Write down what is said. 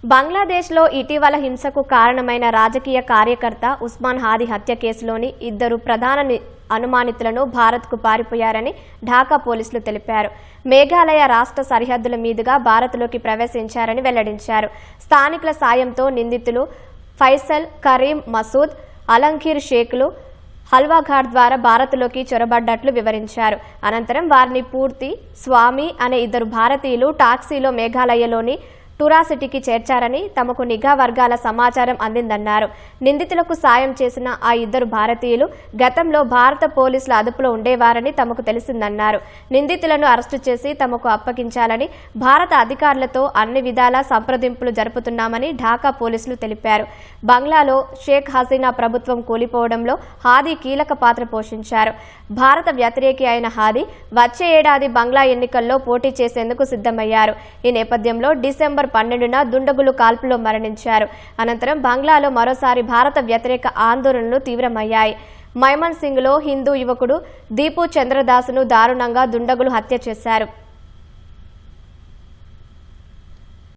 బంగ్లాదేశ్లో ఇటీవల హింసకు కారణమైన రాజకీయ కార్యకర్త ఉస్మాన్ హాదీ హత్య కేసులోని ఇద్దరు ప్రధాన అనుమానితులను భారత్కు పారిపోయారని ఢాకా పోలీసులు తెలిపారు. మేఘాలయ రాష్ట్ర సరిహద్దుల మీదుగా భారత్లోకి ప్రవేశించారని వెల్లడించారు. స్థానికుల సాయంతో నిందితులు ఫైసల్, కరీం, మసూద్, అలంఘీర్ షేక్లు హల్వాఘాట్ ద్వారా భారత్లోకి చొరబడ్డట్లు వివరించారు. అనంతరం వారిని పూర్తి, స్వామి అనే ఇద్దరు భారతీయులు టాక్సీలో మేఘాలయలోని టురా సిటీకి చేర్చారని తమకు నిఘా వర్గాల సమాచారం అందిందన్నారు. నిందితులకు సాయం చేసిన ఆ ఇద్దరు భారతీయులు గతంలో భారత పోలీసుల అదుపులో ఉండేవారని తమకు తెలిసిందన్నారు. నిందితులను అరెస్టు చేసి తమకు అప్పగించాలని భారత అధికారులతో అన్ని విధాలా సంప్రదింపులు జరుపుతున్నామని ఢాకా పోలీసులు తెలిపారు. బంగ్లాలో షేక్ హసీనా ప్రభుత్వం కూలిపోవడంలో హాదీ కీలక పాత్ర పోషించారు. భారత వ్యతిరేకి అయిన హాదీ వచ్చే ఏడాది బంగ్లా ఎన్నికల్లో పోటీ చేసేందుకు సిద్ధమయ్యారు. ఈ నేపథ్యంలో డిసెంబర్ 12న దుండగులు కాల్పులో మరణించారు. అనంతరం బంగ్లాలో మరోసారి భారత వ్యతిరేక ఆందోళనలు తీవ్రమయ్యాయి. మైమన్ సింగ్లో హిందూ యువకుడు దీపు చంద్రదాసును దారుణంగా దుండగులు హత్య చేశారు.